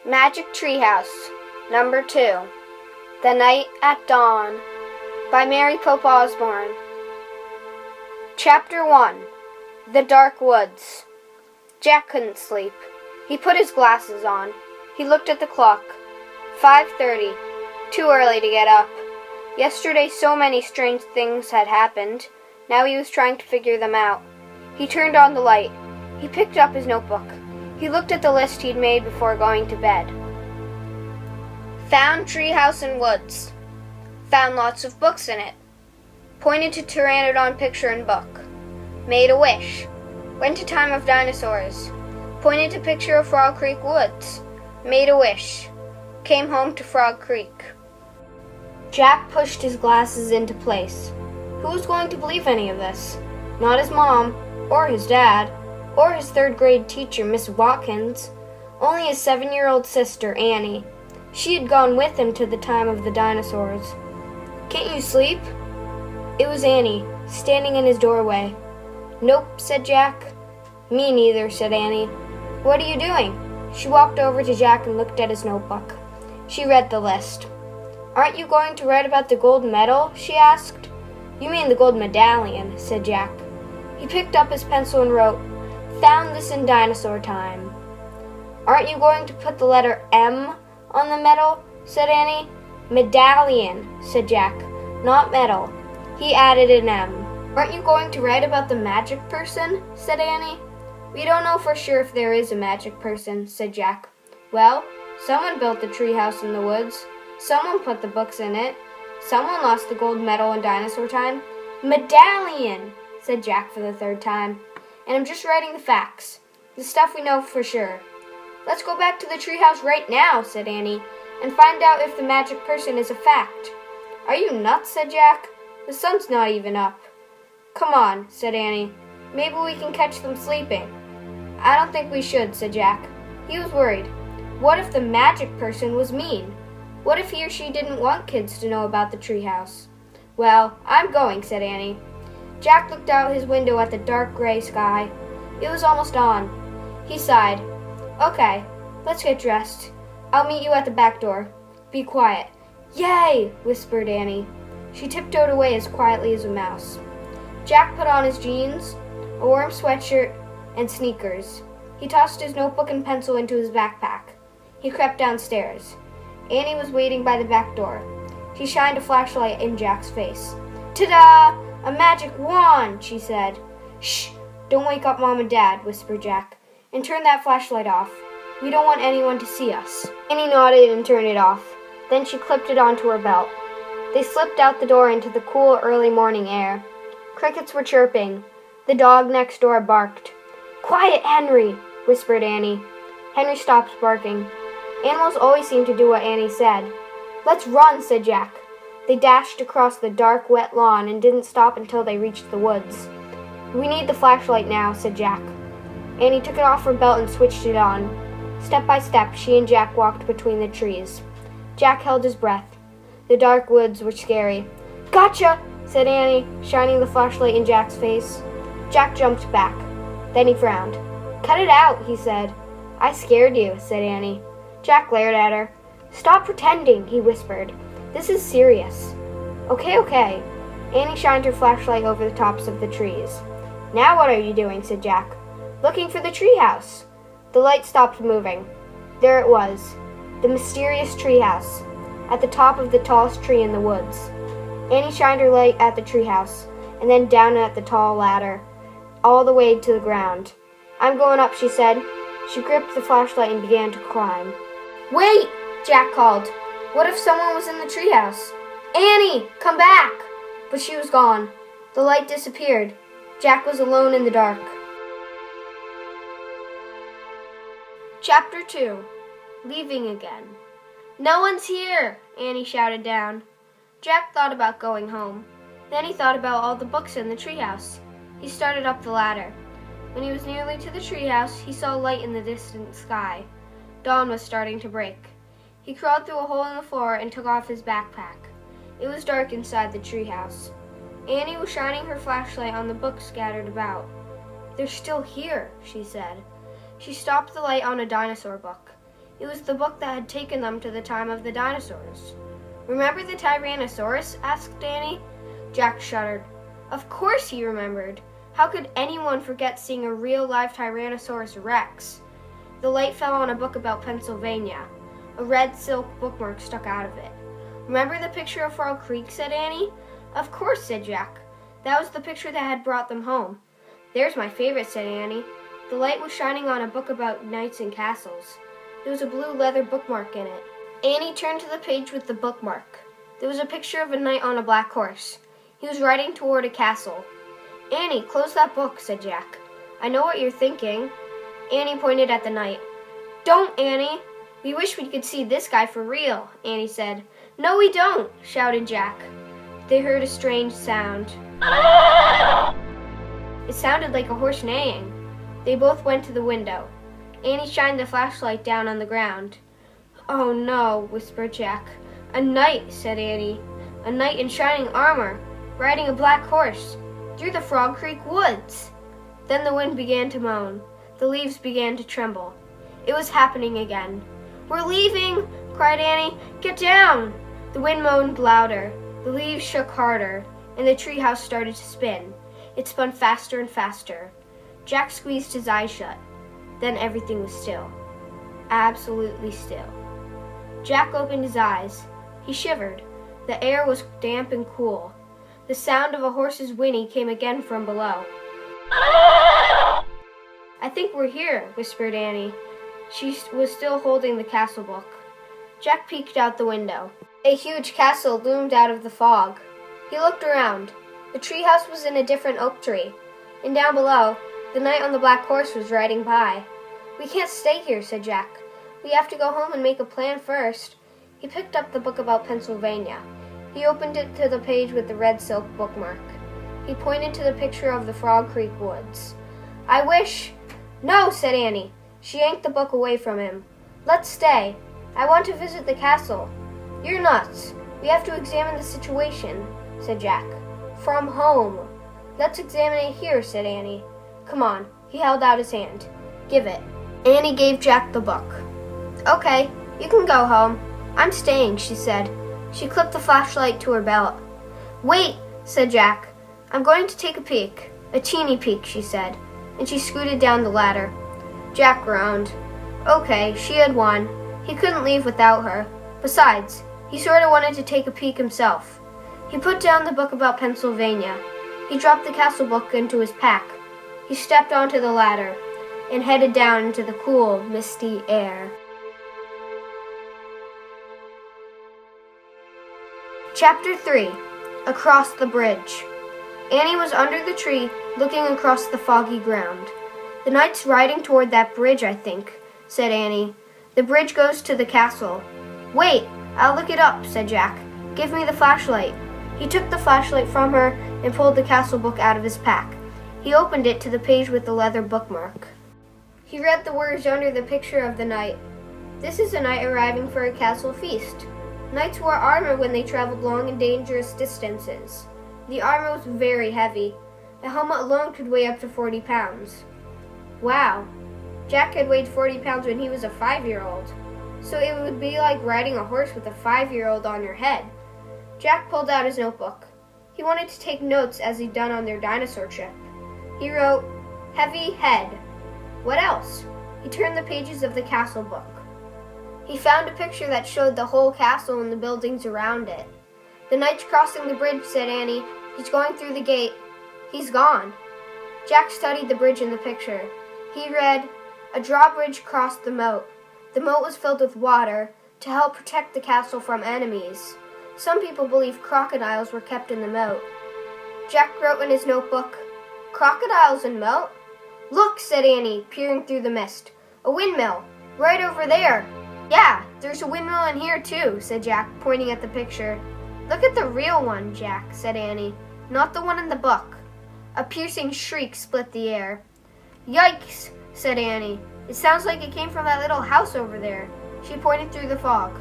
Magic Treehouse, Number 2, The Night at Dawn, by Mary Pope Osborne. Chapter 1, The Dark Woods. Jack couldn't sleep. He put his glasses on. He looked at the clock. 5:30. Too early to get up. Yesterday so many strange things had happened. Now he was trying to figure them out. He turned on the light. He picked up his notebook. He looked at the list he'd made before going to bed. Found treehouse and woods. Found lots of books in it. Pointed to pteranodon picture and book. Made a wish. Went to time of dinosaurs. Pointed to picture of Frog Creek woods. Made a wish. Came home to Frog Creek. Jack pushed his glasses into place. Who was going to believe any of this? Not his mom, or his dad, or his third-grade teacher, Miss Watkins. Only his 7-year-old sister, Annie. She had gone with him to the time of the dinosaurs. "Can't you sleep?" It was Annie, standing in his doorway. "Nope," said Jack. "Me neither," said Annie. "What are you doing?" She walked over to Jack and looked at his notebook. She read the list. "Aren't you going to write about the gold medal?" she asked. "You mean the gold medallion," said Jack. He picked up his pencil and wrote, "Found this in dinosaur time." "Aren't you going to put the letter M on the medal?" said Annie. "Medallion," said Jack, "not medal." He added an M. "Aren't you going to write about the magic person?" said Annie. "We don't know for sure if there is a magic person," said Jack. "Well, someone built the treehouse in the woods. Someone put the books in it. Someone lost the gold medal in dinosaur time." "Medallion," said Jack for the third time. "And I'm just writing the facts, the stuff we know for sure." "Let's go back to the treehouse right now," said Annie, "and find out if the magic person is a fact." "Are you nuts?" said Jack. "The sun's not even up." "Come on," said Annie. "Maybe we can catch them sleeping." "I don't think we should," said Jack. He was worried. What if the magic person was mean? What if he or she didn't want kids to know about the treehouse? "Well, I'm going," said Annie. Jack looked out his window at the dark gray sky. It was almost dawn. He sighed. "Okay, let's get dressed. I'll meet you at the back door. Be quiet." "Yay!" whispered Annie. She tiptoed away as quietly as a mouse. Jack put on his jeans, a warm sweatshirt, and sneakers. He tossed his notebook and pencil into his backpack. He crept downstairs. Annie was waiting by the back door. She shined a flashlight in Jack's face. "Ta-da! A magic wand!" she said. "Shh! Don't wake up Mom and Dad," whispered Jack. "And turn that flashlight off. We don't want anyone to see us." Annie nodded and turned it off. Then she clipped it onto her belt. They slipped out the door into the cool early morning air. Crickets were chirping. The dog next door barked. "Quiet, Henry," whispered Annie. Henry stopped barking. Animals always seemed to do what Annie said. "Let's run," said Jack. They dashed across the dark, wet lawn and didn't stop until they reached the woods. "We need the flashlight now," said Jack. Annie took it off her belt and switched it on. Step by step, she and Jack walked between the trees. Jack held his breath. The dark woods were scary. "Gotcha!" said Annie, shining the flashlight in Jack's face. Jack jumped back. Then he frowned. "Cut it out," he said. "I scared you," said Annie. Jack glared at her. "Stop pretending," he whispered. "This is serious." Okay. Annie shined her flashlight over the tops of the trees. "Now what are you doing?" said Jack. "Looking for the treehouse." The light stopped moving. There it was, the mysterious treehouse, at the top of the tallest tree in the woods. Annie shined her light at the treehouse, and then down at the tall ladder, all the way to the ground. "I'm going up," she said. She gripped the flashlight and began to climb. "Wait!" Jack called. What if someone was in the treehouse? "Annie, come back!" But she was gone. The light disappeared. Jack was alone in the dark. Chapter 2. Leaving Again. "No one's here!" Annie shouted down. Jack thought about going home. Then he thought about all the books in the treehouse. He started up the ladder. When he was nearly to the treehouse, he saw light in the distant sky. Dawn was starting to break. He crawled through a hole in the floor and took off his backpack. It was dark inside the treehouse. Annie was shining her flashlight on the books scattered about. "They're still here," she said. She stopped the light on a dinosaur book. It was the book that had taken them to the time of the dinosaurs. "Remember the Tyrannosaurus?" asked Annie. Jack shuddered. Of course he remembered. How could anyone forget seeing a real live Tyrannosaurus Rex? The light fell on a book about Pennsylvania. A red silk bookmark stuck out of it. "Remember the picture of Frog Creek?" said Annie. Of course, said Jack. That was the picture that had brought them home. There's my favorite, said Annie. The light was shining on a book about knights and castles. There was a blue leather bookmark in it. Annie turned to the page with the bookmark. There was a picture of a knight on a black horse. He was riding toward a castle. "Annie, close that book," said Jack. "I know what you're thinking." Annie pointed at the knight. "Don't, Annie! We wish we could see this guy for real," Annie said. "No, we don't!" shouted Jack. They heard a strange sound. It sounded like a horse neighing. They both went to the window. Annie shined the flashlight down on the ground. "Oh no," whispered Jack. "A knight," said Annie. "A knight in shining armor, riding a black horse, through the Frog Creek woods." Then the wind began to moan. The leaves began to tremble. It was happening again. "We're leaving!" cried Annie. "Get down!" The wind moaned louder. The leaves shook harder, and the treehouse started to spin. It spun faster and faster. Jack squeezed his eyes shut. Then everything was still. Absolutely still. Jack opened his eyes. He shivered. The air was damp and cool. The sound of a horse's whinny came again from below. "I think we're here," whispered Annie. She was still holding the castle book. Jack peeked out the window. A huge castle loomed out of the fog. He looked around. The treehouse was in a different oak tree, and down below, the knight on the black horse was riding by. "We can't stay here," said Jack. "We have to go home and make a plan first." He picked up the book about Pennsylvania. He opened it to the page with the red silk bookmark. He pointed to the picture of the Frog Creek woods. "I wish—" "No," said Annie. She yanked the book away from him. "Let's stay. I want to visit the castle." "You're nuts. We have to examine the situation," said Jack. "From home." "Let's examine it here," said Annie. "Come on." He held out his hand. "Give it." Annie gave Jack the book. "Okay, you can go home. I'm staying," she said. She clipped the flashlight to her belt. "Wait," said Jack. "I'm going to take a peek." "A teeny peek," she said, and she scooted down the ladder. Jack groaned. Okay, she had won. He couldn't leave without her. Besides, he sort of wanted to take a peek himself. He put down the book about Pennsylvania. He dropped the castle book into his pack. He stepped onto the ladder and headed down into the cool, misty air. Chapter 3. Across the Bridge. Annie was under the tree, looking across the foggy ground. "The knight's riding toward that bridge, I think," said Annie. "The bridge goes to the castle." "Wait, I'll look it up," said Jack. "Give me the flashlight." He took the flashlight from her and pulled the castle book out of his pack. He opened it to the page with the leather bookmark. He read the words under the picture of the knight. "This is a knight arriving for a castle feast. Knights wore armor when they traveled long and dangerous distances. The armor was very heavy. The helmet alone could weigh up to 40 pounds. Wow. Jack had weighed 40 pounds when he was a 5-year-old. So it would be like riding a horse with a 5-year-old on your head. Jack pulled out his notebook. He wanted to take notes as he'd done on their dinosaur trip. He wrote, "Heavy head." What else? He turned the pages of the castle book. He found a picture that showed the whole castle and the buildings around it. "The knight's crossing the bridge," said Annie. "He's going through the gate. He's gone." Jack studied the bridge in the picture. He read, "A drawbridge crossed the moat. The moat was filled with water to help protect the castle from enemies. Some people believe crocodiles were kept in the moat." Jack wrote in his notebook, "Crocodiles in moat?" "Look," said Annie, peering through the mist. "A windmill, right over there." "Yeah, there's a windmill in here too," said Jack, pointing at the picture. "Look at the real one, Jack," said Annie, "not the one in the book." A piercing shriek split the air. "Yikes," said Annie. "It sounds like it came from that little house over there." She pointed through the fog.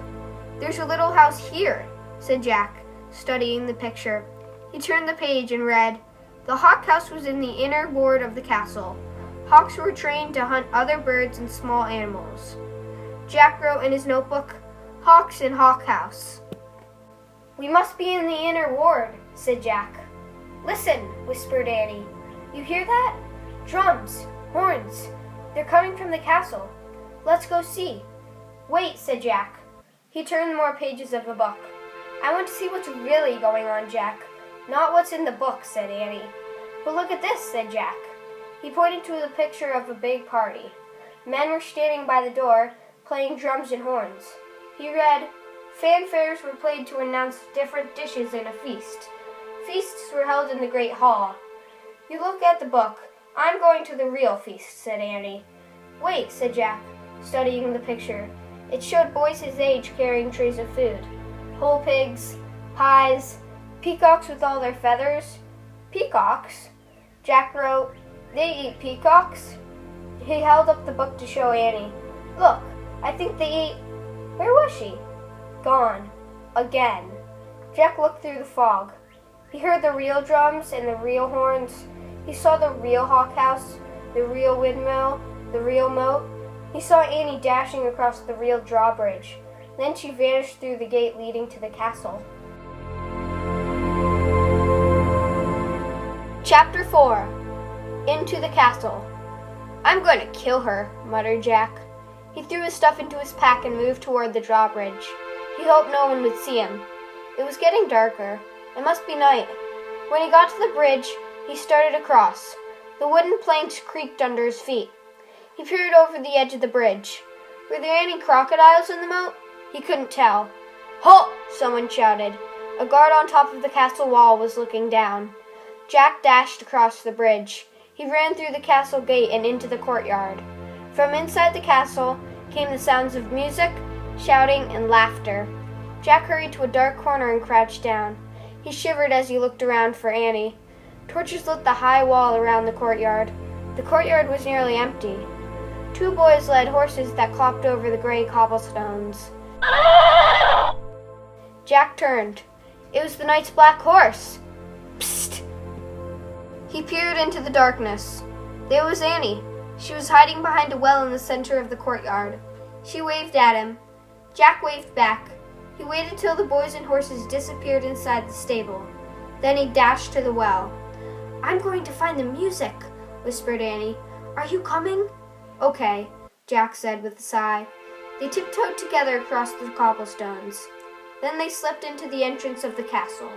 "There's a little house here," said Jack, studying the picture. He turned the page and read, "The hawk house was in the inner ward of the castle. Hawks were trained to hunt other birds and small animals." Jack wrote in his notebook, "Hawks in Hawk House." "We must be in the inner ward," said Jack. "Listen," whispered Annie. "You hear that? Drums, horns. They're coming from the castle. Let's go see." "Wait," said Jack. He turned more pages of the book. "I want to see what's really going on, Jack. Not what's in the book," said Annie. "But look at this," said Jack. He pointed to the picture of a big party. Men were standing by the door, playing drums and horns. He read, "Fanfares were played to announce different dishes in a feast. Feasts were held in the great hall." "You look at the book. I'm going to the real feast," said Annie. "Wait," said Jack, studying the picture. It showed boys his age carrying trays of food. Whole pigs, pies, peacocks with all their feathers. "Peacocks?" Jack wrote, "They eat peacocks?" He held up the book to show Annie. "Look, I think they eat—" Where was she? Gone. Again. Jack looked through the fog. He heard the real drums and the real horns. He saw the real hawk house, the real windmill, the real moat. He saw Annie dashing across the real drawbridge. Then she vanished through the gate leading to the castle. Chapter 4. Into the Castle. "I'm going to kill her," muttered Jack. He threw his stuff into his pack and moved toward the drawbridge. He hoped no one would see him. It was getting darker. It must be night. When he got to the bridge, he started across. The wooden planks creaked under his feet. He peered over the edge of the bridge. Were there any crocodiles in the moat? He couldn't tell. "Halt!" someone shouted. A guard on top of the castle wall was looking down. Jack dashed across the bridge. He ran through the castle gate and into the courtyard. From inside the castle came the sounds of music, shouting, and laughter. Jack hurried to a dark corner and crouched down. He shivered as he looked around for Annie. Torches lit the high wall around the courtyard. The courtyard was nearly empty. Two boys led horses that clopped over the gray cobblestones. Jack turned. It was the knight's black horse. Psst! He peered into the darkness. There was Annie. She was hiding behind a well in the center of the courtyard. She waved at him. Jack waved back. He waited till the boys and horses disappeared inside the stable. Then he dashed to the well. "I'm going to find the music," whispered Annie. "Are you coming?" "Okay," Jack said with a sigh. They tiptoed together across the cobblestones. Then they slipped into the entrance of the castle.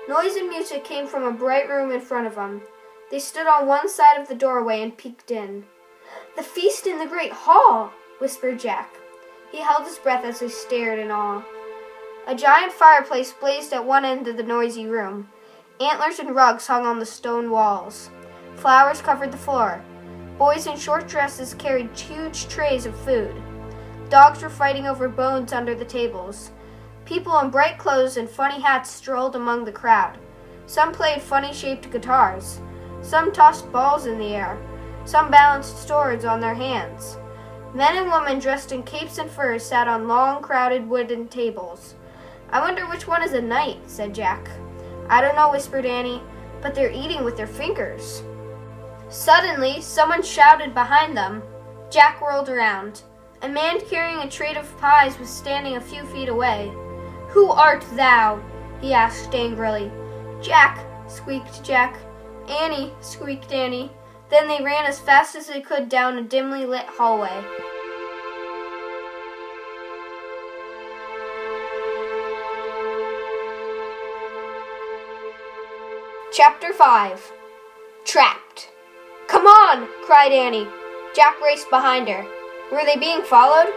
Noise and music came from a bright room in front of them. They stood on one side of the doorway and peeked in. "The feast in the great hall," whispered Jack. He held his breath as he stared in awe. A giant fireplace blazed at one end of the noisy room. Antlers and rugs hung on the stone walls. Flowers covered the floor. Boys in short dresses carried huge trays of food. Dogs were fighting over bones under the tables. People in bright clothes and funny hats strolled among the crowd. Some played funny-shaped guitars. Some tossed balls in the air. Some balanced swords on their hands. Men and women dressed in capes and furs sat on long, crowded wooden tables. "I wonder which one is a knight," said Jack. "I don't know," whispered Annie, "but they're eating with their fingers." Suddenly, someone shouted behind them. Jack whirled around. A man carrying a tray of pies was standing a few feet away. "Who art thou?" he asked angrily. "Jack," squeaked Jack. "Annie," squeaked Annie. Then they ran as fast as they could down a dimly lit hallway. Chapter 5. Trapped. "Come on!" cried Annie. Jack raced behind her. Were they being followed?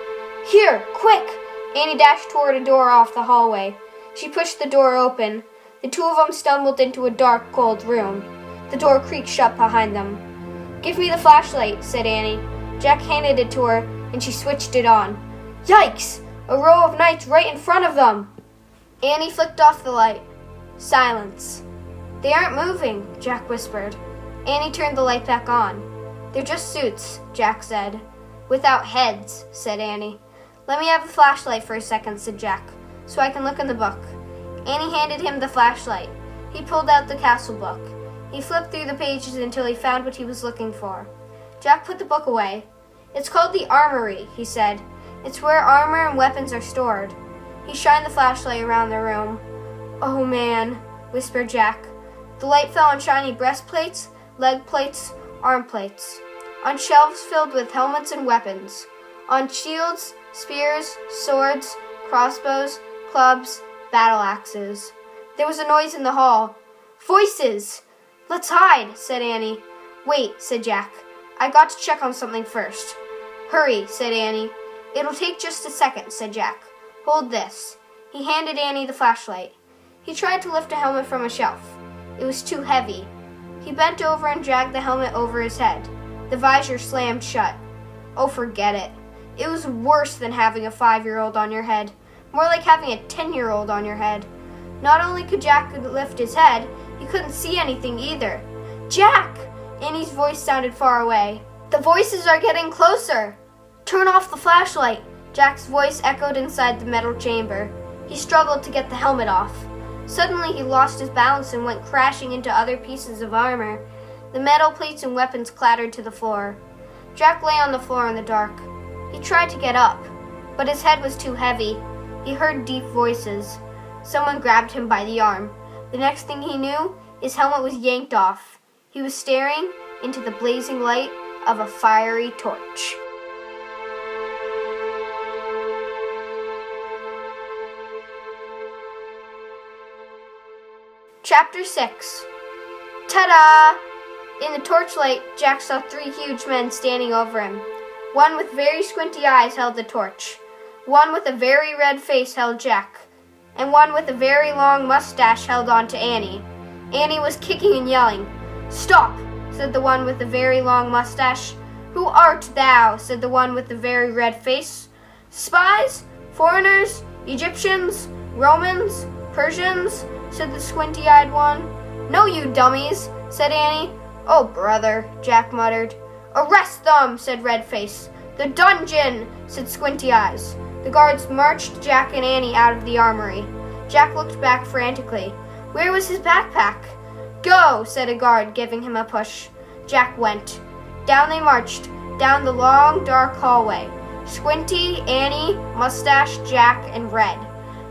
"Here, quick!" Annie dashed toward a door off the hallway. She pushed the door open. The two of them stumbled into a dark, cold room. The door creaked shut behind them. "Give me the flashlight," said Annie. Jack handed it to her, and she switched it on. Yikes! A row of knights right in front of them! Annie flicked off the light. Silence. "They aren't moving," Jack whispered. Annie turned the light back on. "They're just suits," Jack said. "Without heads," said Annie. "Let me have the flashlight for a second," said Jack, "so I can look in the book." Annie handed him the flashlight. He pulled out the castle book. He flipped through the pages until he found what he was looking for. Jack put the book away. "It's called The Armory," he said. It's where armor and weapons are stored. He shined the flashlight around the room. "Oh man," whispered Jack. The light fell on shiny breastplates, leg plates, arm plates, on shelves filled with helmets and weapons, on shields, spears, swords, crossbows, clubs, battle axes. There was a noise in the hall. "Voices!" "Let's hide," said Annie. "Wait," said Jack. "I got to check on something first." "Hurry," said Annie. "It'll take just a second," said Jack. "Hold this." He handed Annie the flashlight. He tried to lift a helmet from a shelf. It was too heavy. He bent over and dragged the helmet over his head. The visor slammed shut. Oh, forget it. It was worse than having a 5-year-old on your head. More like having a 10-year-old on your head. Not only could Jack lift his head, he couldn't see anything either. "Jack!" Annie's voice sounded far away. "The voices are getting closer." "Turn off the flashlight." Jack's voice echoed inside the metal chamber. He struggled to get the helmet off. Suddenly he lost his balance and went crashing into other pieces of armor. The metal plates and weapons clattered to the floor. Jack lay on the floor in the dark. He tried to get up, but his head was too heavy. He heard deep voices. Someone grabbed him by the arm. The next thing he knew, his helmet was yanked off. He was staring into the blazing light of a fiery torch. Chapter 6. Ta-da! In the torchlight, Jack saw 3 huge men standing over him. One with very squinty eyes held the torch. One with a very red face held Jack. And one with a very long mustache held on to Annie. Annie was kicking and yelling. "Stop!" said the one with the very long mustache. "Who art thou?" said the one with the very red face. "Spies? Foreigners? Egyptians? Romans? Persians?" said the squinty-eyed one. "No, you dummies," said Annie. "Oh, brother," Jack muttered. "Arrest them," said Redface. "The dungeon," said Squinty Eyes. The guards marched Jack and Annie out of the armory. Jack looked back frantically. Where was his backpack? "Go," said a guard, giving him a push. Jack went. Down they marched, down the long, dark hallway. Squinty, Annie, Mustache, Jack, and Red.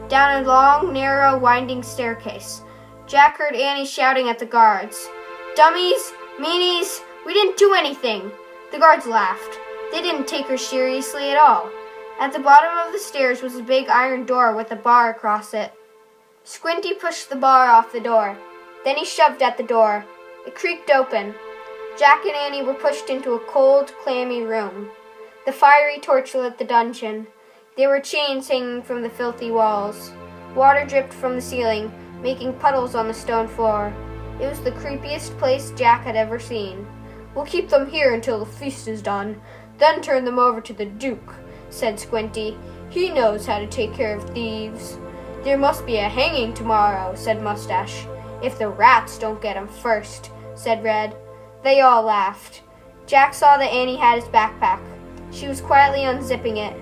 Down a long, narrow, winding staircase. Jack heard Annie shouting at the guards. "Dummies! Meanies! We didn't do anything!" The guards laughed. They didn't take her seriously at all. At the bottom of the stairs was a big iron door with a bar across it. Squinty pushed the bar off the door. Then he shoved at the door. It creaked open. Jack and Annie were pushed into a cold, clammy room. The fiery torch lit the dungeon. There were chains hanging from the filthy walls. Water dripped from the ceiling, making puddles on the stone floor. It was the creepiest place Jack had ever seen. "We'll keep them here until the feast is done, then turn them over to the Duke," said Squinty. "He knows how to take care of thieves." "There must be a hanging tomorrow," said Mustache. "If the rats don't get him first," said Red. They all laughed. Jack saw that Annie had his backpack. She was quietly unzipping it.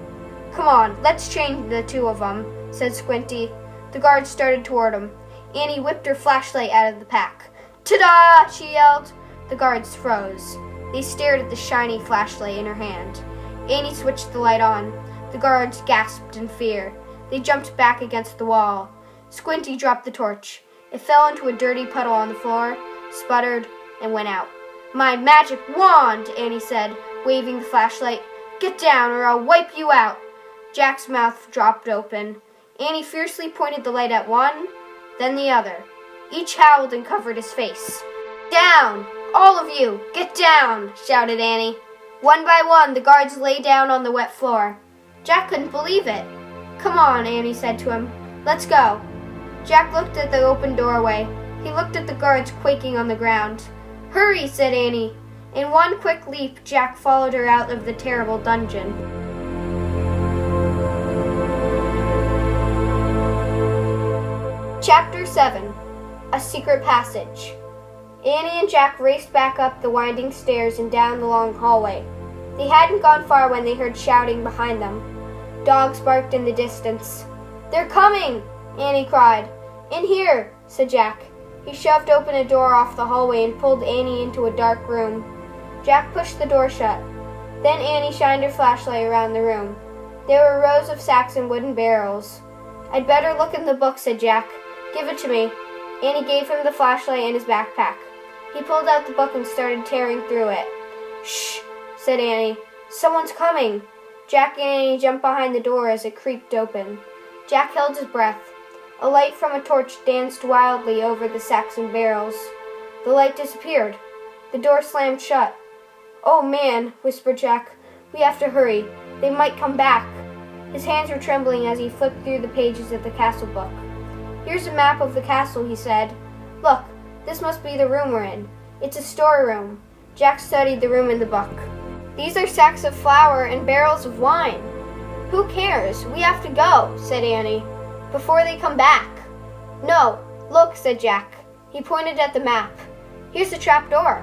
"Come on, let's change the 2 of them," said Squinty. The guards started toward him. Annie whipped her flashlight out of the pack. "Ta-da!" she yelled. The guards froze. They stared at the shiny flashlight in her hand. Annie switched the light on. The guards gasped in fear. They jumped back against the wall. Squinty dropped the torch. It fell into a dirty puddle on the floor, sputtered, and went out. "My magic wand," Annie said, waving the flashlight. "Get down or I'll wipe you out." Jack's mouth dropped open. Annie fiercely pointed the light at one, then the other. Each howled and covered his face. "Down! All of you! Get down!" shouted Annie. One by one, the guards lay down on the wet floor. Jack couldn't believe it. "Come on," Annie said to him. "Let's go." Jack looked at the open doorway. He looked at the guards quaking on the ground. "Hurry," said Annie. In one quick leap, Jack followed her out of the terrible dungeon. Chapter 7. A Secret Passage. Annie and Jack raced back up the winding stairs and down the long hallway. They hadn't gone far when they heard shouting behind them. Dogs barked in the distance. "They're coming!" Annie cried. "In here," said Jack. He shoved open a door off the hallway and pulled Annie into a dark room. Jack pushed the door shut. Then Annie shined her flashlight around the room. There were rows of sacks and wooden barrels. "I'd better look in the book," said Jack. "Give it to me." Annie gave him the flashlight and his backpack. He pulled out the book and started tearing through it. "Shh," said Annie. "Someone's coming." Jack and Annie jumped behind the door as it creaked open. Jack held his breath. A light from a torch danced wildly over the sacks and barrels. The light disappeared. The door slammed shut. "Oh, man," whispered Jack. "We have to hurry. They might come back." His hands were trembling as he flipped through the pages of the castle book. "Here's a map of the castle," he said. "Look, this must be the room we're in. It's a storeroom." Jack studied the room in the book. "These are sacks of flour and barrels of wine." "Who cares? We have to go," said Annie, "before they come back." "No, look," said Jack. He pointed at the map. "Here's the trap door."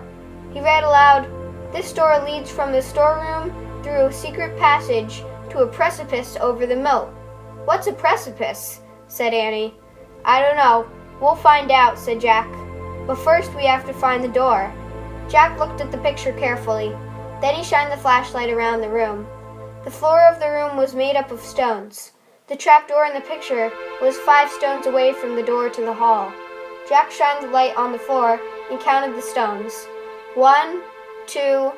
He read aloud, "This door leads from the storeroom through a secret passage to a precipice over the moat." "What's a precipice?" said Annie. "I don't know. We'll find out," said Jack. "But first we have to find the door." Jack looked at the picture carefully. Then he shined the flashlight around the room. The floor of the room was made up of stones. The trap door in the picture was 5 stones away from the door to the hall. Jack shined the light on the floor and counted the stones. 1, 2,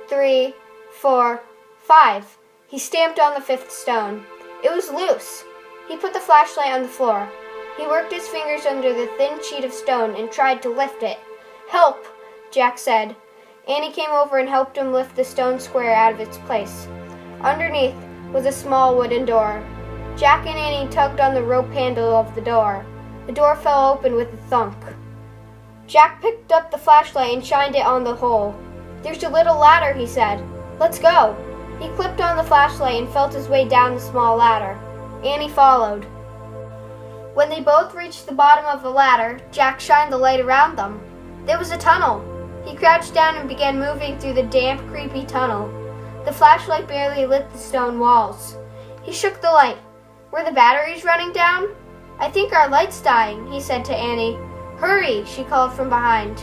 3, 4, 5. He stamped on the 5th stone. It was loose. He put the flashlight on the floor. He worked his fingers under the thin sheet of stone and tried to lift it. "Help," Jack said. Annie came over and helped him lift the stone square out of its place. Underneath was a small wooden door. Jack and Annie tugged on the rope handle of the door. The door fell open with a thunk. Jack picked up the flashlight and shined it on the hole. "There's a little ladder," he said. "Let's go." He clipped on the flashlight and felt his way down the small ladder. Annie followed. When they both reached the bottom of the ladder, Jack shined the light around them. There was a tunnel. He crouched down and began moving through the damp, creepy tunnel. The flashlight barely lit the stone walls. He shook the light. "Were the batteries running down?" "I think our light's dying," he said to Annie. "Hurry," she called from behind.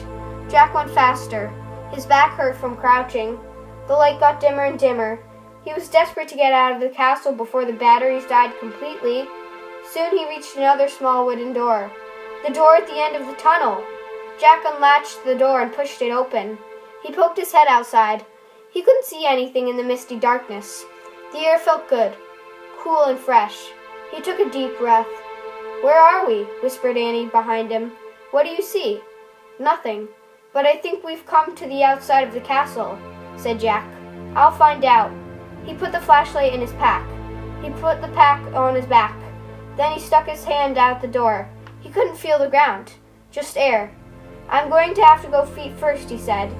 Jack went faster. His back hurt from crouching. The light got dimmer and dimmer. He was desperate to get out of the castle before the batteries died completely. Soon he reached another small wooden door. The door at the end of the tunnel. Jack unlatched the door and pushed it open. He poked his head outside. He couldn't see anything in the misty darkness. The air felt good, cool and fresh. He took a deep breath. "Where are we?" whispered Annie behind him. "What do you see?" "Nothing. But I think we've come to the outside of the castle," said Jack. "I'll find out." He put the flashlight in his pack. He put the pack on his back. Then he stuck his hand out the door. He couldn't feel the ground, just air. "I'm going to have to go feet first," he said.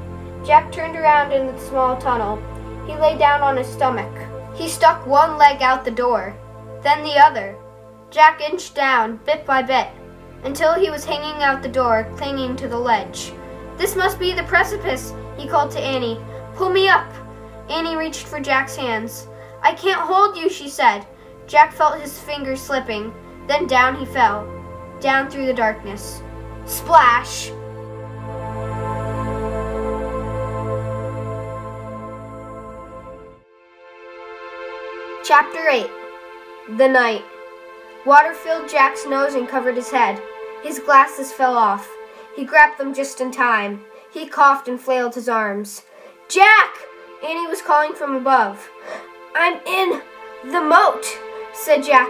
Jack turned around in the small tunnel. He lay down on his stomach. He stuck one leg out the door, then the other. Jack inched down, bit by bit, until he was hanging out the door, clinging to the ledge. "This must be the precipice," he called to Annie. "Pull me up." Annie reached for Jack's hands. "I can't hold you," she said. Jack felt his fingers slipping. Then down he fell, down through the darkness. Splash! Chapter 8. The Night. Water filled Jack's nose and covered his head. His glasses fell off. He grabbed them just in time. He coughed and flailed his arms. "Jack!" Annie was calling from above. "I'm in the moat," said Jack,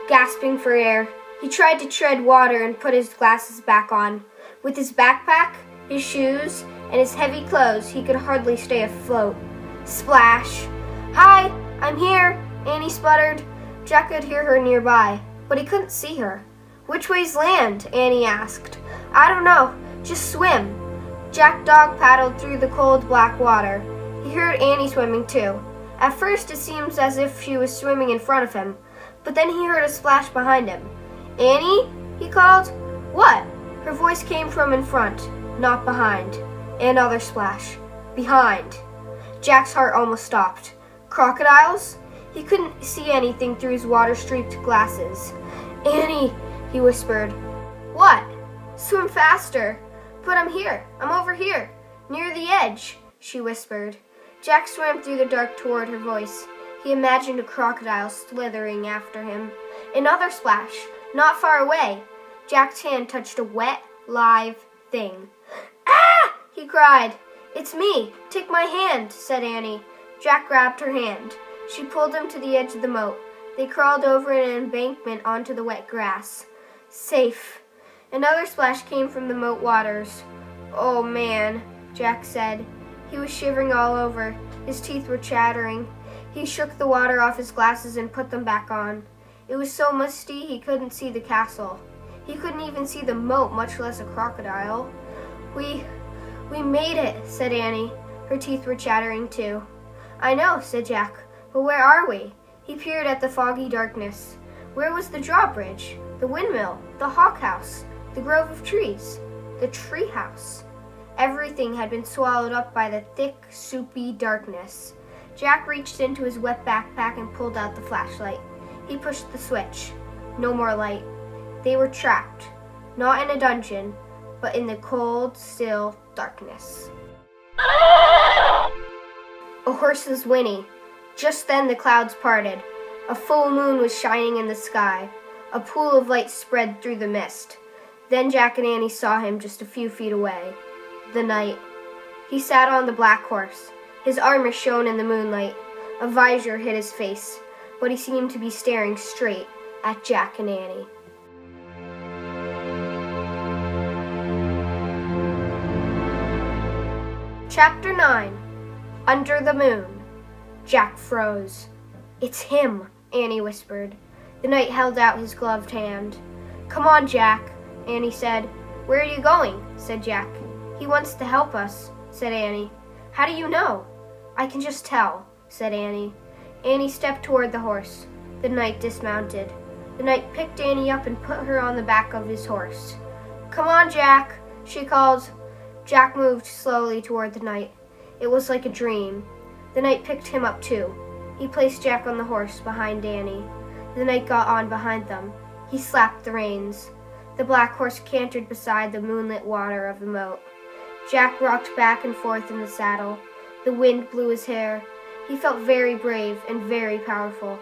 gasping for air. He tried to tread water and put his glasses back on. With his backpack, his shoes, and his heavy clothes, he could hardly stay afloat. Splash! "Hi, I'm here," Annie sputtered. Jack could hear her nearby, but he couldn't see her. "Which way's land?" Annie asked. "I don't know. Just swim." Jack dog paddled through the cold black water. He heard Annie swimming too. At first it seemed as if she was swimming in front of him, but then he heard a splash behind him. "Annie?" he called. "What?" Her voice came from in front, not behind. Another splash. Behind. Jack's heart almost stopped. Crocodiles? He couldn't see anything through his water-streaked glasses. "Annie," he whispered. "What?" "Swim faster." "But I'm here. I'm over here, near the edge," she whispered. Jack swam through the dark toward her voice. He imagined a crocodile slithering after him. Another splash, not far away. Jack's hand touched a wet, live thing. "Ah!" he cried. "It's me. Take my hand," said Annie. Jack grabbed her hand. She pulled him to the edge of the moat. They crawled over an embankment onto the wet grass. Safe. Another splash came from the moat waters. "Oh, man," Jack said. He was shivering all over. His teeth were chattering. He shook the water off his glasses and put them back on. It was so musty he couldn't see the castle. He couldn't even see the moat, much less a crocodile. We made it," said Annie. Her teeth were chattering too. "I know," said Jack, "but where are we?" He peered at the foggy darkness. Where was the drawbridge, the windmill, the hawk house, the grove of trees, the tree house? Everything had been swallowed up by the thick, soupy darkness. Jack reached into his wet backpack and pulled out the flashlight. He pushed the switch. No more light. They were trapped, not in a dungeon, but in the cold, still darkness. A horse's whinny. Just then the clouds parted. A full moon was shining in the sky. A pool of light spread through the mist. Then Jack and Annie saw him just a few feet away. The knight. He sat on the black horse. His armor shone in the moonlight. A visor hid his face, but he seemed to be staring straight at Jack and Annie. Chapter 9. Under the Moon. Jack froze. "It's him," Annie whispered. The knight held out his gloved hand. "Come on, Jack," Annie said. "Where are you going?" said Jack. "He wants to help us," said Annie. "How do you know?" "I can just tell," said Annie. Annie stepped toward the horse. The knight dismounted. The knight picked Annie up and put her on the back of his horse. "Come on, Jack," she called. Jack moved slowly toward the knight. It was like a dream. The knight picked him up too. He placed Jack on the horse behind Annie. The knight got on behind them. He slapped the reins. The black horse cantered beside the moonlit water of the moat. Jack rocked back and forth in the saddle. The wind blew his hair. He felt very brave and very powerful.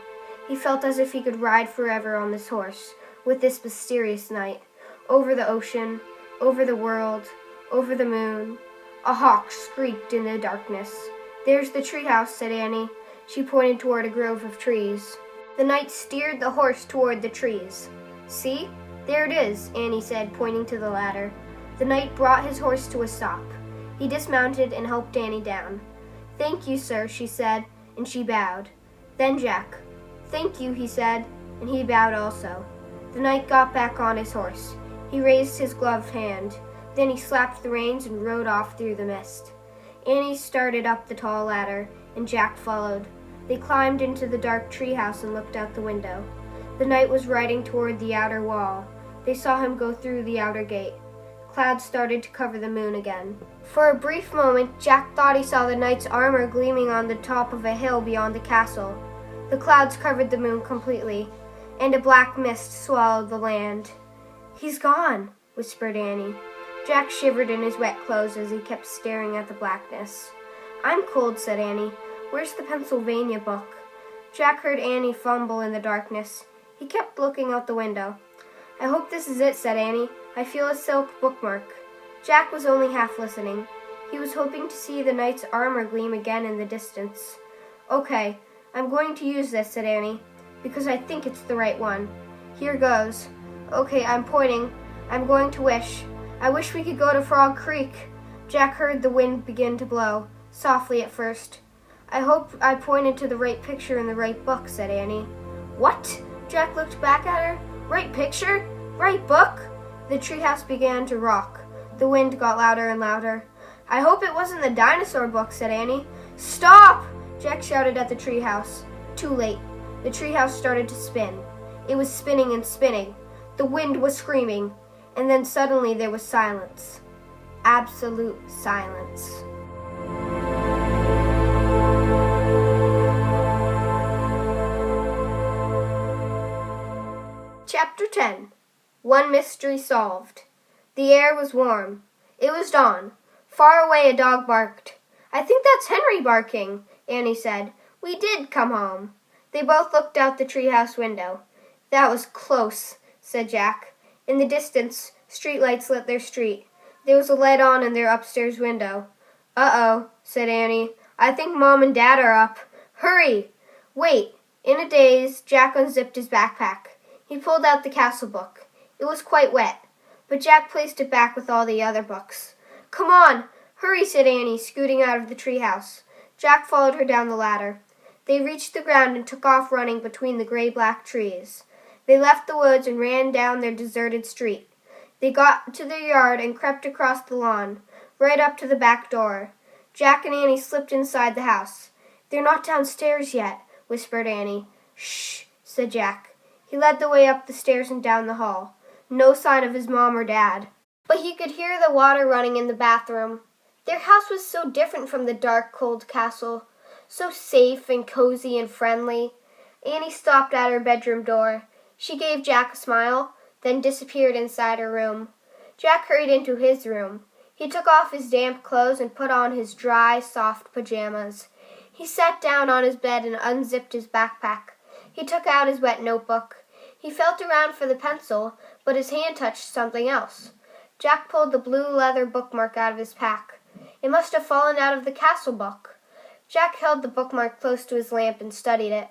He felt as if he could ride forever on this horse, with this mysterious knight, over the ocean, over the world, over the moon. A hawk screeched in the darkness. "There's the treehouse," said Annie. She pointed toward a grove of trees. The knight steered the horse toward the trees. "See? There it is," Annie said, pointing to the ladder. The knight brought his horse to a stop. He dismounted and helped Annie down. "Thank you, sir," she said, and she bowed. Then Jack. "Thank you," he said, and he bowed also. The knight got back on his horse. He raised his gloved hand. Then he slapped the reins and rode off through the mist. Annie started up the tall ladder, and Jack followed. They climbed into the dark treehouse and looked out the window. The knight was riding toward the outer wall. They saw him go through the outer gate. Clouds started to cover the moon again. For a brief moment, Jack thought he saw the knight's armor gleaming on the top of a hill beyond the castle. The clouds covered the moon completely, and a black mist swallowed the land. "He's gone," whispered Annie. Jack shivered in his wet clothes as he kept staring at the blackness. "I'm cold," said Annie. "Where's the Pennsylvania book?" Jack heard Annie fumble in the darkness. He kept looking out the window. "I hope this is it," said Annie. "I feel a silk bookmark." Jack was only half listening. He was hoping to see the knight's armor gleam again in the distance. "Okay, I'm going to use this," said Annie, "because I think it's the right one. Here goes. Okay, I'm pointing. I'm going to wish. I wish we could go to Frog Creek." Jack heard the wind begin to blow, softly at first. "I hope I pointed to the right picture in the right book," said Annie. "What?" Jack looked back at her. "Right picture? Right book?" The treehouse began to rock. The wind got louder and louder. "I hope it wasn't the dinosaur book," said Annie. "Stop!" Jack shouted at the treehouse. Too late. The treehouse started to spin. It was spinning and spinning. The wind was screaming. And then suddenly there was silence. Absolute silence. Chapter 10. One Mystery Solved. The air was warm. It was dawn. Far away a dog barked. "I think that's Henry barking," Annie said. "We did come home." They both looked out the treehouse window. "That was close," said Jack. In the distance, streetlights lit their street. There was a light on in their upstairs window. "Uh-oh," said Annie. "I think Mom and Dad are up. Hurry!" "Wait." In a daze, Jack unzipped his backpack. He pulled out the castle book. It was quite wet, but Jack placed it back with all the other books. "Come on! Hurry," said Annie, scooting out of the treehouse. Jack followed her down the ladder. They reached the ground and took off running between the gray-black trees. They left the woods and ran down their deserted street. They got to their yard and crept across the lawn, right up to the back door. Jack and Annie slipped inside the house. "They're not downstairs yet," whispered Annie. "Shh," said Jack. He led the way up the stairs and down the hall. No sign of his mom or dad. But he could hear the water running in the bathroom. Their house was so different from the dark, cold castle, so safe and cozy and friendly. Annie stopped at her bedroom door. She gave Jack a smile, then disappeared inside her room. Jack hurried into his room. He took off his damp clothes and put on his dry, soft pajamas. He sat down on his bed and unzipped his backpack. He took out his wet notebook. He felt around for the pencil, but his hand touched something else. Jack pulled the blue leather bookmark out of his pack. It must have fallen out of the castle book. Jack held the bookmark close to his lamp and studied it.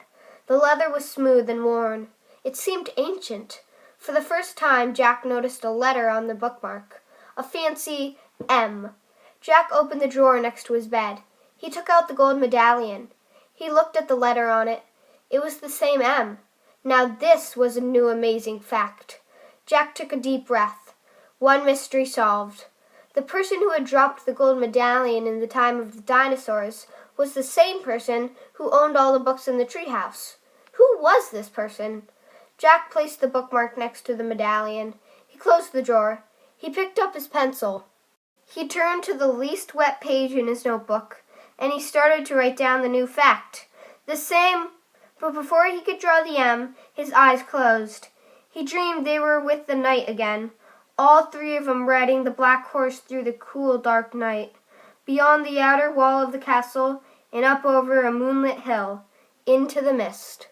The leather was smooth and worn. It seemed ancient. For the first time, Jack noticed a letter on the bookmark, a fancy M. Jack opened the drawer next to his bed. He took out the gold medallion. He looked at the letter on it. It was the same M. Now this was a new amazing fact. Jack took a deep breath. One mystery solved. The person who had dropped the gold medallion in the time of the dinosaurs was the same person who owned all the books in the treehouse. Who was this person? Jack placed the bookmark next to the medallion. He closed the drawer. He picked up his pencil. He turned to the least wet page in his notebook, and he started to write down the new fact. The same, but before he could draw the M, his eyes closed. He dreamed they were with the knight again, all three of them riding the black horse through the cool, dark night, beyond the outer wall of the castle and up over a moonlit hill, into the mist.